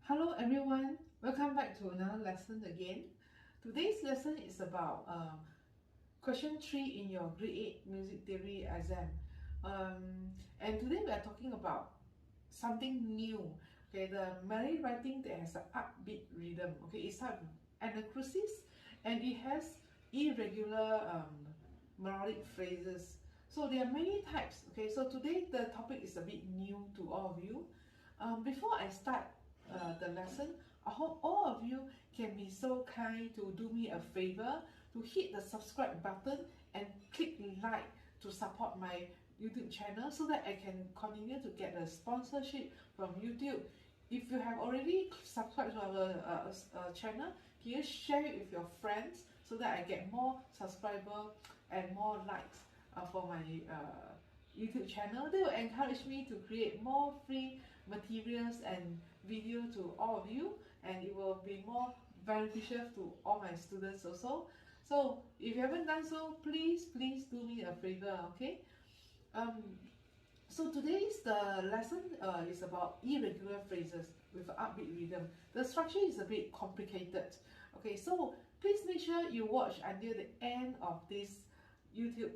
Hello everyone, welcome back to another lesson again. Today's lesson is about question 3 in your grade 8 music theory exam. And today we are talking about something new. Okay, the melody writing that has an upbeat rhythm. Okay, it's type anacrusis and it has irregular melodic phrases. So there are many types. Okay, so today the topic is a bit new to all of you. Before I start the lesson, I hope all of you can be so kind to do me a favor to hit the subscribe button and click like to support my YouTube channel so that I can continue to get a sponsorship from YouTube. If you have already subscribed to our channel, can you share it with your friends so that I get more subscribers and more likes for my YouTube channel? They will encourage me to create more free materials and video to all of you, and it will be more beneficial to all my students also. So if you haven't done so, please do me a favor, okay? um so today's the lesson is about irregular phrases with upbeat rhythm. The structure is a bit complicated. Okay, so please make sure you watch until the end of this YouTube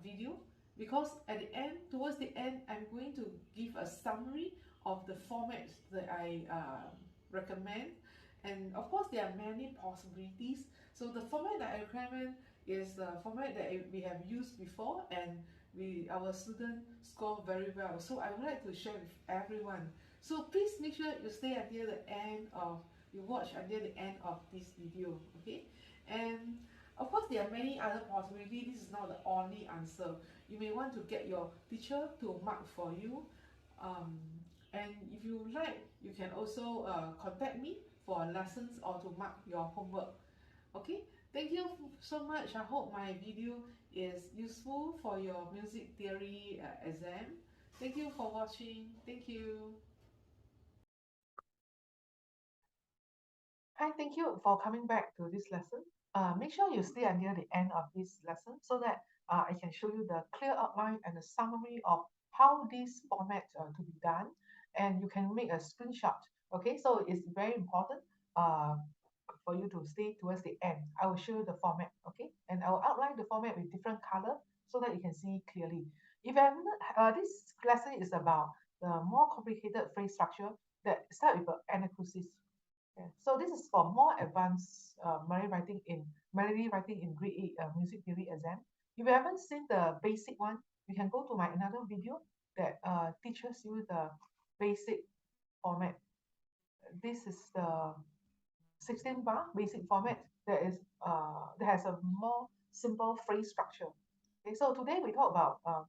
video, because at the end, towards the end, I'm going to give a summary of the formats that I recommend. And of course, there are many possibilities. So the format that I recommend is the format that we have used before, and our students score very well. So I would like to share with everyone. So please make sure you stay until the end of, you watch until the end of this video, okay? And of course, there are many other possibilities. This is not the only answer. You may want to get your teacher to mark for you. Um, and if you like, you can also contact me for lessons or to mark your homework. Okay, thank you so much. I hope my video is useful for your music theory exam. Thank you for watching. Thank you. Hi, thank you for coming back to this lesson. Make sure you stay until the end of this lesson so that I can show you the clear outline and the summary of how this format to be done, and you can make a screenshot. Okay, so it's very important uh, for you to stay towards the end. I will show you the format, okay, and I will outline the format with different color so that you can see clearly. If I'm not, this lesson is about the more complicated phrase structure that start with anacrusis. Yeah. So this is for more advanced melody writing in grade 8 music theory exam. If you haven't seen the basic one, you can go to my another video that teaches you the basic format. This is the 16 bar basic format that has a more simple phrase structure. Okay, so today we talk about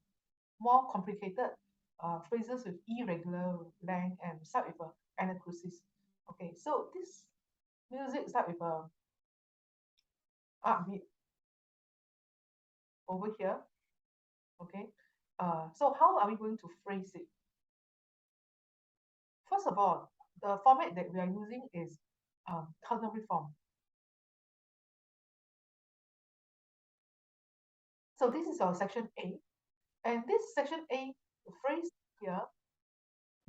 more complicated phrases with irregular length and start with anacrusis. Okay, so this music start with a upbeat over here. Okay, so how are we going to phrase it? First of all, the format that we are using is ternary form. So this is our section A, and this section A, the phrase here,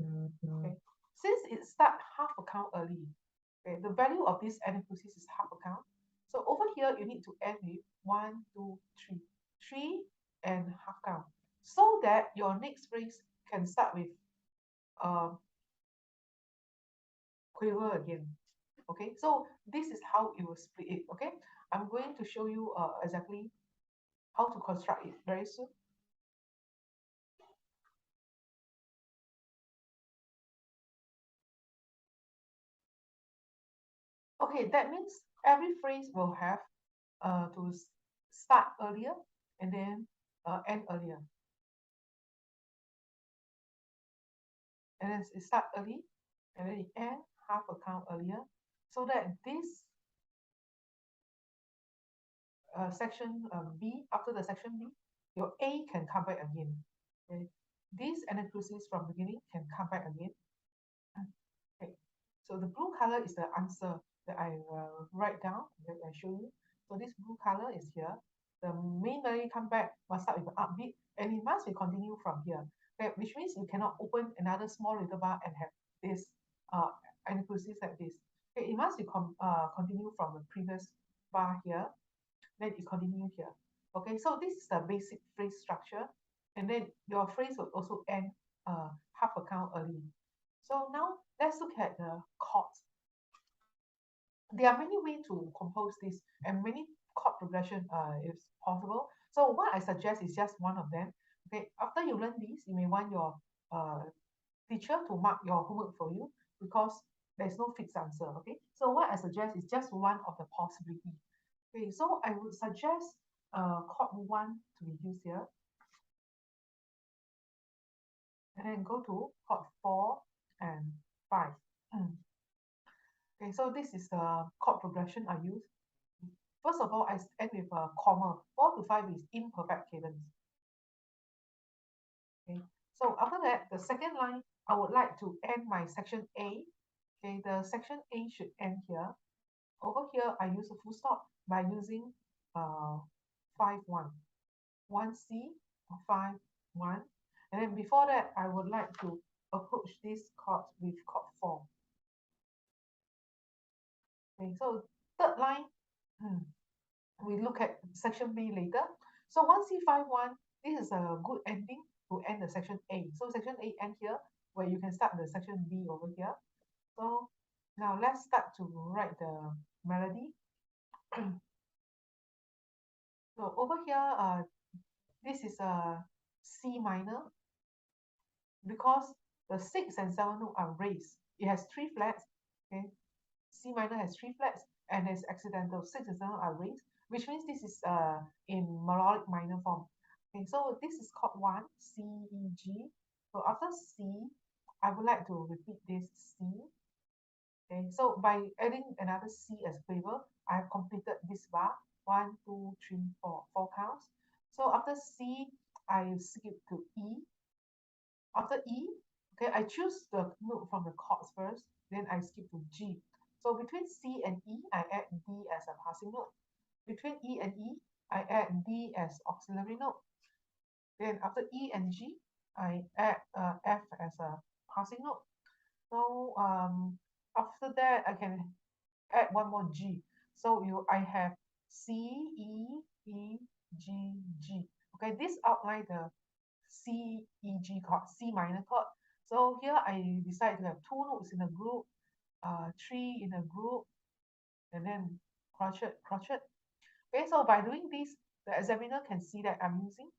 okay, since it start half a count early, okay, the value of this anacrusis is half a count. So over here, you need to end with 1, 2, 3, 3 and half count, so that your next phrase can start with quiver again. Okay, so this is how it will split it. Okay, I'm going to show you exactly how to construct it very soon. Okay, that means every phrase will have to start earlier and then end earlier. And then it start early and then it end half a count earlier, so that this section B, after the section B, your A can come back again. Okay? This anacrusis from beginning can come back again. Okay. So the blue color is the answer that I write down, that I show you. So this blue color is here. The main melody come back must start with an upbeat, and it must be continue from here. Okay, which means you cannot open another small little bar and have this Anacrusis like this. Okay, it must be continue from the previous bar here, then it continue here. Okay, so this is the basic phrase structure, and then your phrase will also end half a count early. So now let's look at the chords. There are many ways to compose this, and many chord progression is possible. So what I suggest is just one of them. Okay, after you learn this, you may want your uh, teacher to mark your homework for you, because there's no fixed answer. Okay, so what I suggest is just one of the possibility. Okay, so I would suggest chord 1 to be used here, and then go to chord 4 and 5. Okay, so this is the chord progression I use. First of all, I end with a comma. 4 to 5 is imperfect cadence. Okay, so after that, the second line, I would like to end my section A. Okay, the section A should end here. Over here, I use a full stop by using 5 1. 1C, 5 1. And then before that, I would like to approach this chord with chord 4. Okay, so third line, we look at section B later. So 1C51, this is a good ending to end the section A. So section A end here, where you can start the section B over here. So now let's start to write the melody. So over here, this is a C minor, because the 6 and 7 note are raised. It has 3 flats. Okay, C minor has 3 flats, and there's accidental 6 and 7 are raised, which means this is in melodic minor form. Okay, so this is chord 1, C, E, G. So after C, I would like to repeat this C. Okay, so by adding another C as flavor, I have completed this bar. 1, 2, 3, 4, 4 counts. So after C, I skip to E. After E, okay, I choose the note from the chords first, then I skip to G. So between C and E, I add D as a passing note. Between E and E, I add D as auxiliary note. Then after E and G, I add F as a passing note. So after that, I can add one more G. So I have C, E, E, G, G. Okay, this outline the C, E, G chord, C minor chord. So here I decide to have 2 notes in a group, 3 in a group, and then crochet, crochet. Okay, so by doing this, the examiner can see that I'm using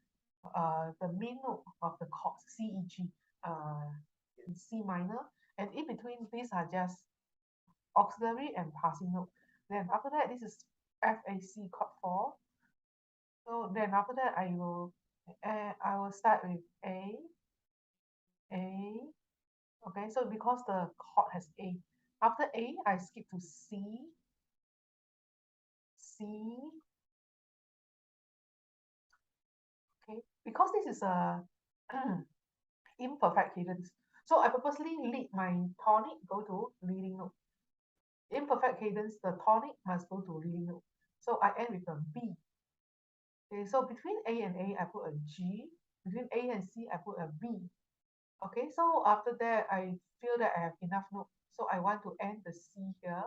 the main note of the chord C, E, G, C minor, and in between these are just auxiliary and passing note. Then after that, this is F, A, C chord 4. So then after that, I will start with A. Okay, so because the chord has A, after A, I skip to C, okay, because this is a imperfect cadence. So I purposely lead my tonic go to leading note. Imperfect cadence, the tonic must go to leading note. So I end with a B. Okay, so between A and A, I put a G. Between A and C, I put a B. Okay, so after that, I feel that I have enough note. So I want to end the C here.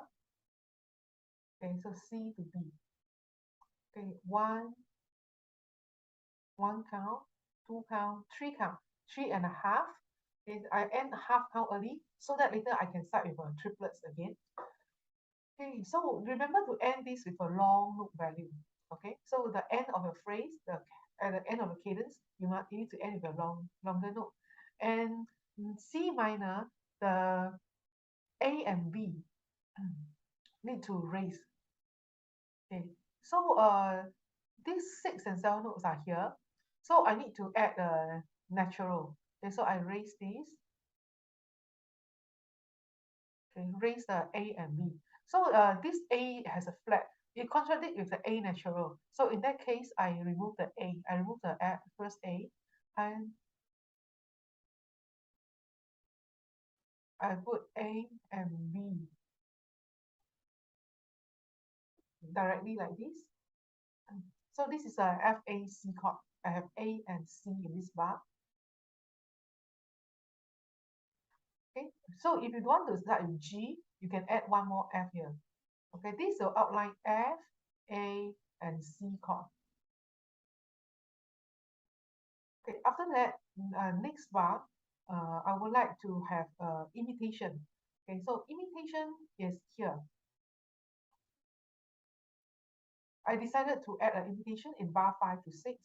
Okay, so C to B. Okay, one count, 2 count, 3 count, 3.5. Okay, I end half count early so that later I can start with triplets again. Okay, so remember to end this with a long note value. Okay, so the end of a phrase, at the end of a cadence, you need to end with a longer note. And C minor, the A and B need to raise. Okay, so these 6 and 7 notes are here. So I need to add a natural. Okay, so I raise this. Okay, raise the A and B. So this A has a flat. It contradicts with the A natural. So in that case, I remove the A. I remove the first A, and I put A and B directly like this. So this is a FAC chord. I have A and C in this bar. Okay, So if you want to start with G, you can add one more F here. Okay, this will outline F, A, and C chord. Okay, after that, next bar, I would like to have imitation. Okay, so imitation is here. I decided to add an imitation in bar 5 to 6.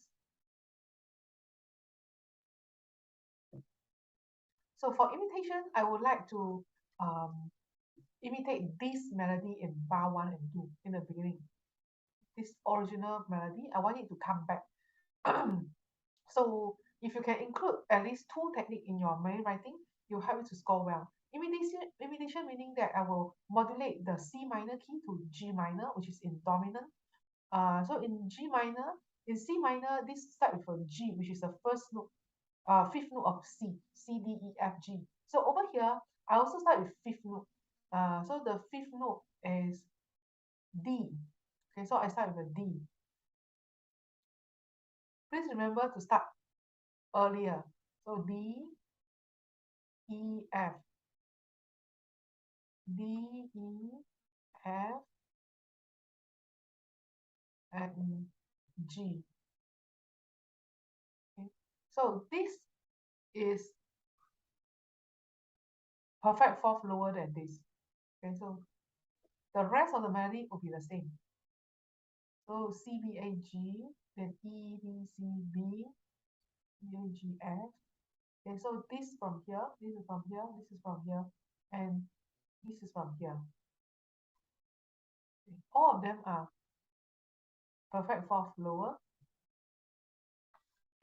So for imitation, I would like to imitate this melody in bar 1 and 2 in the beginning. This original melody, I want it to come back. So if you can include at least 2 techniques in your melody writing, you'll help you to score well. Imitation meaning that I will modulate the C minor key to G minor, which is in dominant. So in G minor, in C minor, this start with a G, which is the first note, fifth note of C, C, D, E, F, G. So over here, I also start with fifth note. So the fifth note is D. Okay, so I start with a D. Please remember to start earlier. So D, E, F, D, E, F, and G. Okay. So this is perfect fourth lower than this. Okay, so the rest of the melody will be the same. So C, B, A, G, then E, D, C, B, E, A, G, F. Okay, so this from here, this is from here, this is from here, and this is from here. Okay. All of them are perfect fourth lower.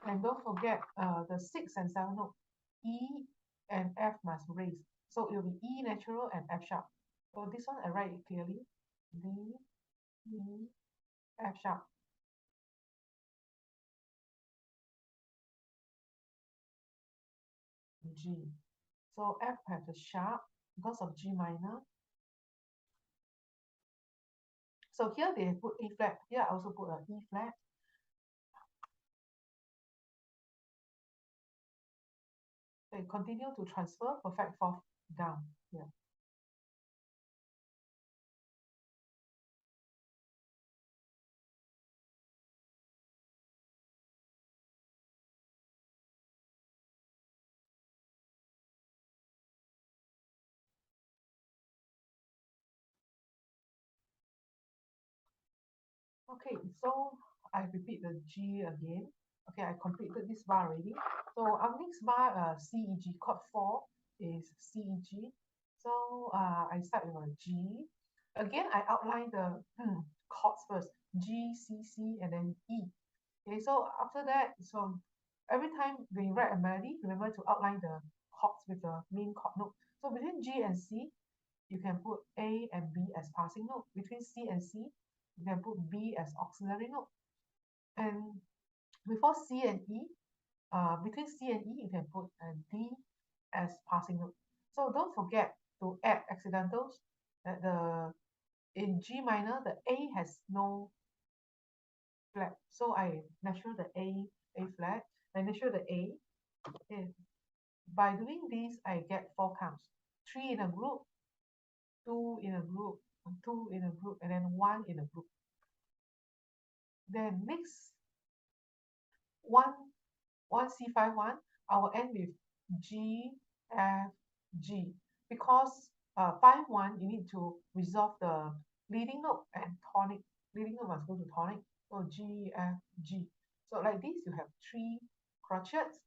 And don't forget the 6 and 7 note, E and F must raise. So it will be E natural and F sharp. So this one I write it clearly. D, E, F sharp. G. So F has a sharp because of G minor. So here they put A flat. Here I also put an E flat. They continue to transfer perfect fourth down here. Okay, so I repeat the G again. Okay, I completed this bar already. So our next bar, C, E, G, chord 4 is C, E, G. So I start with a G. Again, I outline the chords first, G, C, C, and then E. Okay, so after that, so every time when you write a melody, remember to outline the chords with the main chord note. So between G and C, you can put A and B as passing note. Between C and C, you can put B as auxiliary note. And before C and E, between C and E, you can put D as passing note. So don't forget to add accidentals. That in G minor, the A has no flat. So I natural the A flat. I natural the A. And by doing this, I get 4 counts. 3 in a group, 2 in a group, 2 in a group, and then 1 in a group. Then next one C5 one, I will end with G, F, G. Because 5-1, you need to resolve the leading note and tonic. Leading note must go to tonic. So G, F, G. So like this, you have 3 crotchets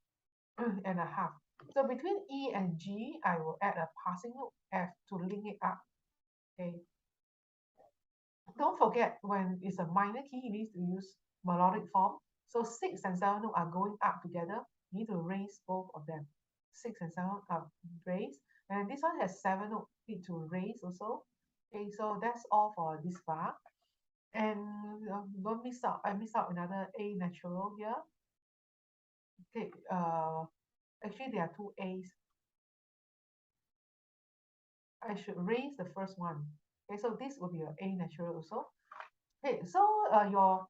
and a half. So between E and G, I will add a passing note F to link it up. Okay. Don't forget, when it's a minor key, you need to use melodic form. So 6 and 7 note are going up together. You need to raise both of them. 6 and 7 are raised. And this one has 7 note, need to raise also. Okay, so that's all for this bar. And don't miss out. I miss out another A natural here. Okay, actually there are 2 A's. I should raise the first one. Okay, so this will be an A natural also. Okay, so your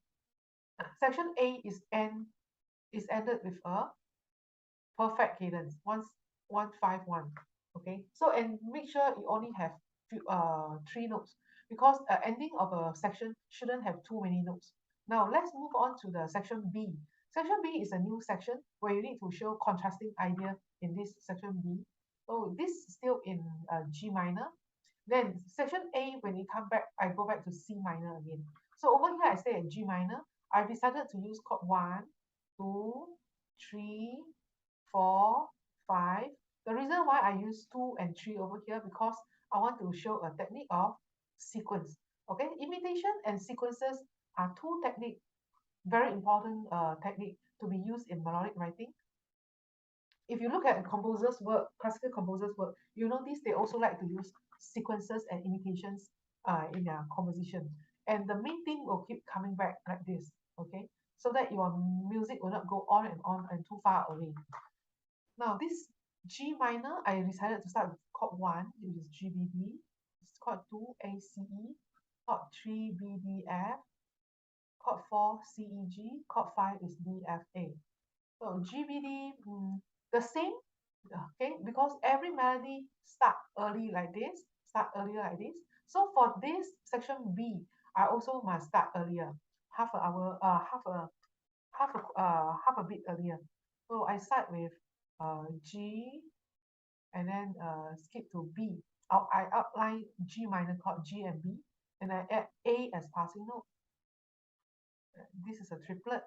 section A is ended with a perfect cadence, 1-5-1. Okay, so and make sure you only have three notes because ending of a section shouldn't have too many notes. Now let's move on to the section B. Section B is a new section where you need to show contrasting idea in this section B. So this is still in G minor. Then section A, when you come back, I go back to C minor again. So over here, I stay at G minor. I decided to use chord 1, 2, 3, 4, 5. The reason why I use 2 and 3 over here because I want to show a technique of sequence. Okay, imitation and sequences are two technique, very important technique to be used in melodic writing. If you look at composers' work, classical composers' work, you notice they also like to use sequences and imitations in their composition. And the main thing will keep coming back like this, okay? So that your music will not go on and too far away. Now, this G minor, I decided to start with chord 1, which is G, B, D. It's chord 2, A, C, E. Chord 3, B, D, F. Chord 4, C, E, G. Chord 5 is D, F, A. So GBD, the same, okay, because every melody start early like this, start earlier like this. So for this section B, I also must start earlier, half an hour, half a bit earlier. So I start with G and then skip to B. I outline G minor chord G and B, and I add A as passing note. This is a triplet.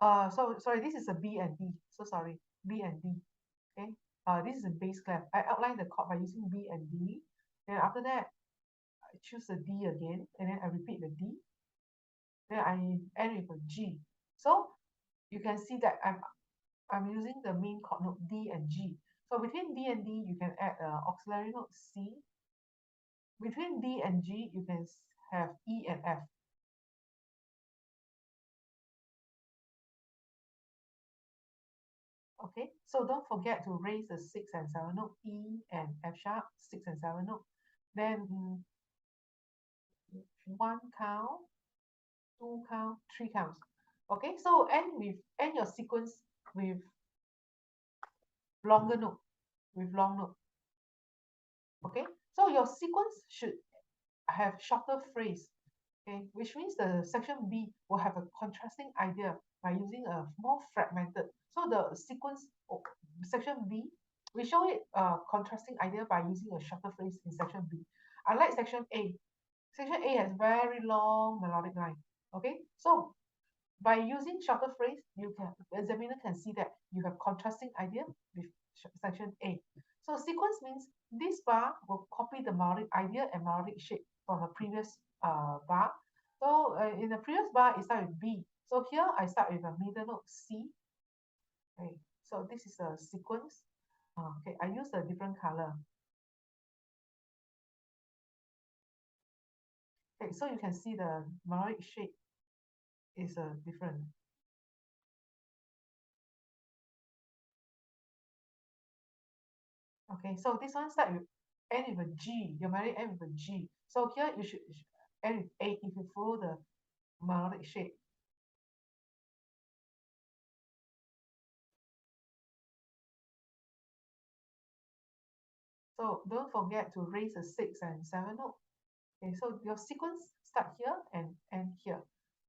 So sorry, this is a B and D. So sorry, B and D. Okay. This is a bass clef. I outline the chord by using B and D. Then after that, I choose the D again, and then I repeat the D. Then I end with a G. So you can see that I'm using the main chord note D and G. So between D and D, you can add auxiliary note C. Between D and G, you can have E and F. Okay, so don't forget to raise the 6 and 7 note, E and F sharp, 6 and 7 note. Then one count, two count, three counts. Okay, so end your sequence with longer note, with long note. Okay, so your sequence should have shorter phrase. Okay, which means the section B will have a contrasting idea by using a more fragmented. So the sequence section B, we show it a contrasting idea by using a shorter phrase in section B. Unlike section A, section A has very long melodic line. Okay, so by using shorter phrase, the examiner can see that you have contrasting idea with section A. So sequence means this bar will copy the melodic idea and melodic shape from a previous bar. So in the previous bar, it starts with B. So here I start with a middle note C. Okay, so this is a sequence. Okay, I use a different color. Okay, so you can see the melodic shape is different. Okay, so this one start with end with a G. Your melodic end with a G. So here you should end with A if you follow the melodic shape. So don't forget to raise the 6 and 7 note. Okay, so your sequence start here and end here.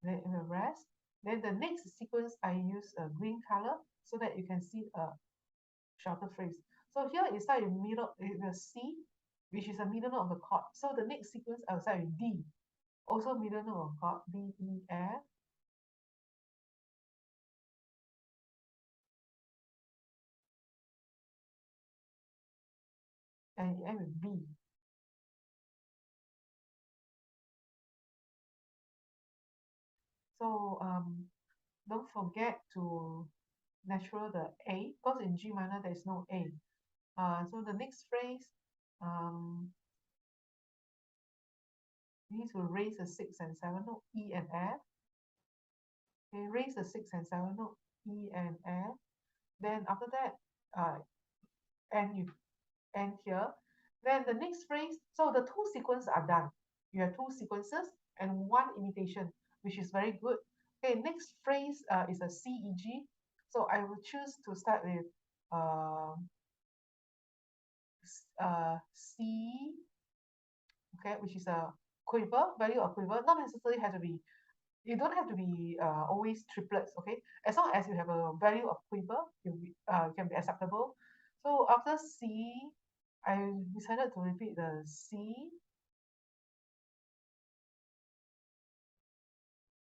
Then in the rest. Then the next sequence I use a green color so that you can see a shorter phrase. So here it start in middle the C, which is a middle note of the chord. So the next sequence I'll start with D, also middle note of chord D, E, F. And end with B. So don't forget to natural the A because in G minor there is no A. So the next phrase, you need to raise the 6 and 7 note E and F. Okay, raise the 6 and 7 note E and F. Then after that, and you end here. Then the next phrase, so the two sequences are done. You have two sequences and one imitation, which is very good. Okay, next phrase is a C, E, G. So I will choose to start with C, okay, which is a quiver, value of quiver, not necessarily has to be, you don't have to be always triplets, okay? As long as you have a value of quiver, can be acceptable. So after C, I decided to repeat the C.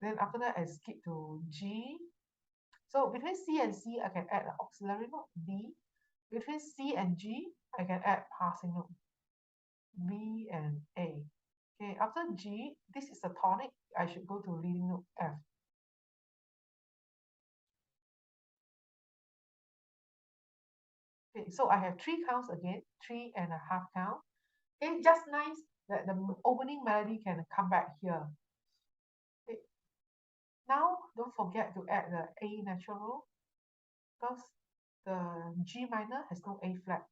Then after that, I skip to G. So between C and C, I can add an auxiliary note, D. Between C and G, I can add passing note, B and A. Okay, after G, this is a tonic. I should go to leading note, F. Okay, so I have 3 counts again, 3.5 count. Okay, just nice that the opening melody can come back here. Okay, now don't forget to add the A natural because the G minor has no A flat.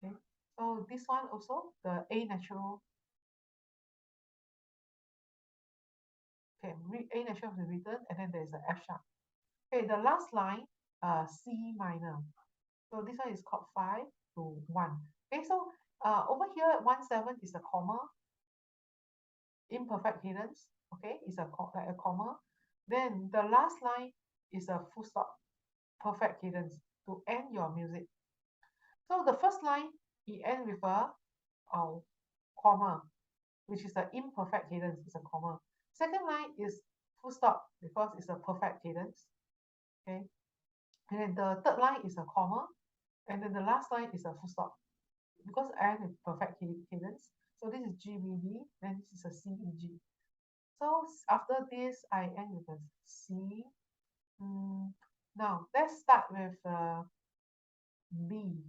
Okay, so this one also the A natural. Okay, A natural is written and then there's the F sharp. Okay, the last line, C minor. So this one is called 5 to 1. Okay, so over here 1/7 is a comma, imperfect cadence. Okay, is like a comma. Then the last line is a full stop, perfect cadence to end your music. So the first line it ends with a comma, which is the imperfect cadence, is a comma. Second line is full stop because it's a perfect cadence. Okay, and then the third line is a comma, and then the last line is a full stop because I end with perfect cadence. So this is G B D, then this is a C E G. So after this, I end with a C. Now let's start with B.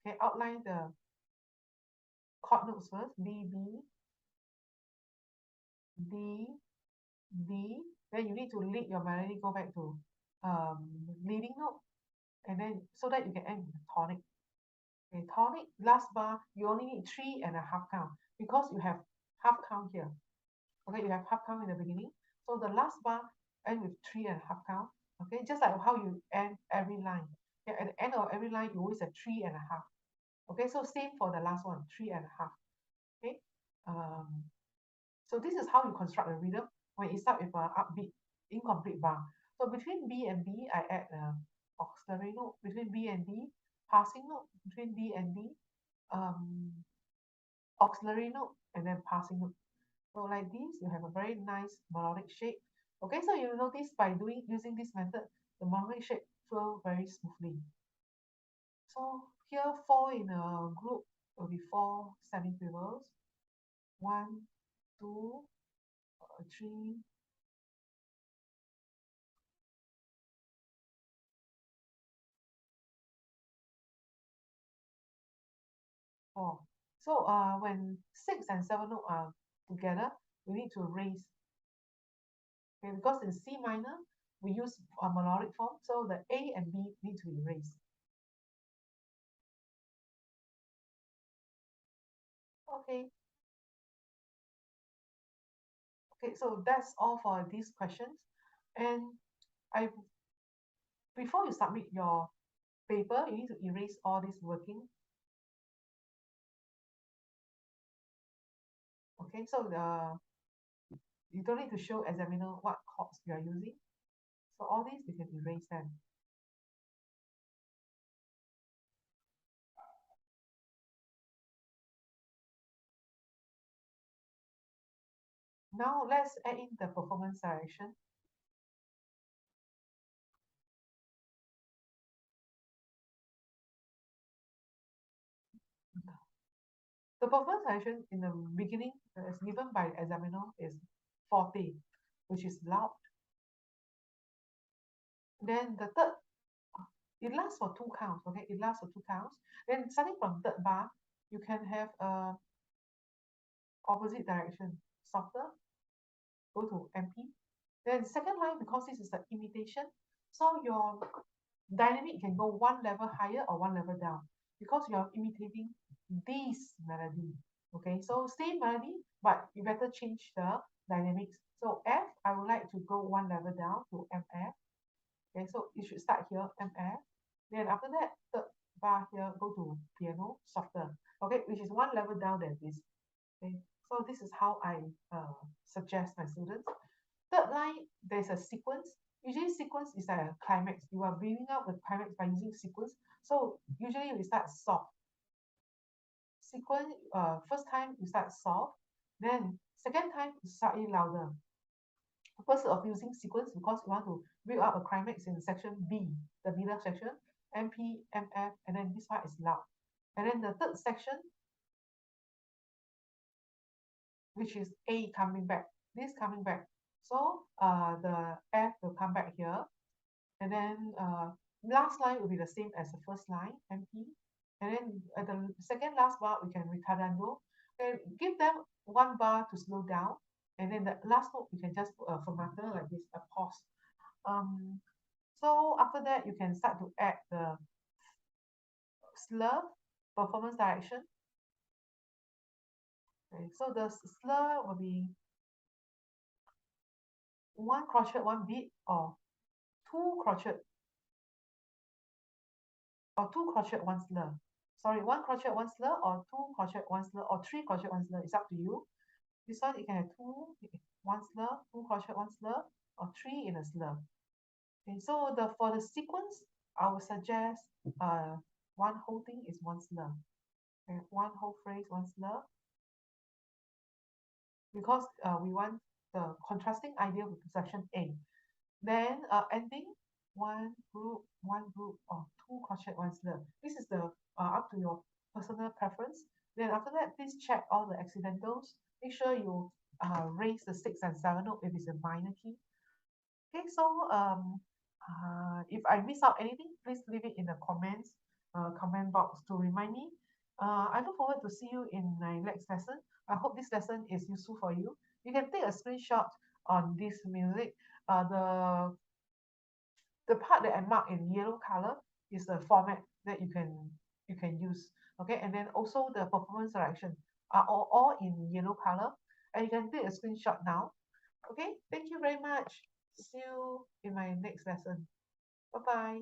Okay, outline the chord notes first. B, B, D, D. Then you need to lead your melody, go back to leading note, and then so that you can end with tonic. Okay, tonic, last bar, you only need 3.5 count because you have half count here. Okay, you have half count in the beginning. So the last bar end with 3.5 count. Okay, just like how you end every line. Okay, at the end of every line, you always have 3.5. Okay, so same for the last one, 3.5. Okay, so this is how you construct a rhythm when it start with an upbeat, incomplete bar. So between B and B, I add auxiliary note. Between B and D, passing note. Between B and D, auxiliary note, and then passing note. So like this, you have a very nice melodic shape. Okay, so you notice by using this method, the melodic shape flow very smoothly. So here, 4 in a group will be 4 semiquavers. 1, 2, 3, 4. So when 6 and 7 note are together, we need to raise. Okay, because in C minor, we use a melodic form, so the A and B need to be raised. Okay. Okay, so that's all for these questions. And I before you submit your paper, you need to erase all this working. Okay, so you don't need to show examiner what chords you are using. So all these you can erase them. Now let's add in the performance direction. The performance direction in the beginning as given by the examiner is forte, which is loud. Then the third, it lasts for 2 counts. Okay, it lasts for 2 counts. Then starting from third bar, you can have a opposite direction, softer, go to MP. Then second line, because this is the imitation, so your dynamic can go 1 level higher or 1 level down because you are imitating this melody. Okay, so same melody, but you better change the dynamics. So F, I would like to go 1 level down to MF. Okay, so you should start here, MF. Then after that, third bar here, go to piano, softer. okay, which is one level down than this. Okay, so this is how I suggest my students. Third line, there's a sequence. Usually sequence is like a climax. You are building up the climax by using sequence. So usually we start soft. Sequence, first time you start soft, then second time you slightly louder. The purpose of using sequence because you want to build up a climax in section B, the middle section, MP, MF, and then this part is loud. And then the third section, which is A coming back, this coming back. So the F will come back here. And then last line will be the same as the first line, MP. And then at the second last bar, we can retardando. And give them one bar to slow down. And then the last note, you can just put a fermater like this, a pause. So after that, you can start to add the slur performance direction. Okay, so the slur will be one crochet, one beat, or two crochet, one slur. Sorry, one crochet, one slur, or two crochet, one slur, or three crochet, one slur. It's up to you. This one you can have one slur, two crochet, one slur, or three in a slur. Okay, so for the sequence, I would suggest one whole thing is one slur. Okay, one whole phrase, one slur, because we want the contrasting idea with section A. Then ending one group, or two crochet, one slur. This is the up to your personal preference. Then after that, please check all the accidentals. Make sure you raise the 6 and 7 note if it's a minor key. Okay, so if I miss out anything, please leave it in the comment box to remind me. I look forward to see you in my next lesson. I hope this lesson is useful for you. You can take a screenshot on this music. The part that I mark in yellow color is the format that you can use. Okay, and then also the performance direction are all in yellow color, and you can take a screenshot now. Okay, thank you very much. See you in my next lesson. Bye bye.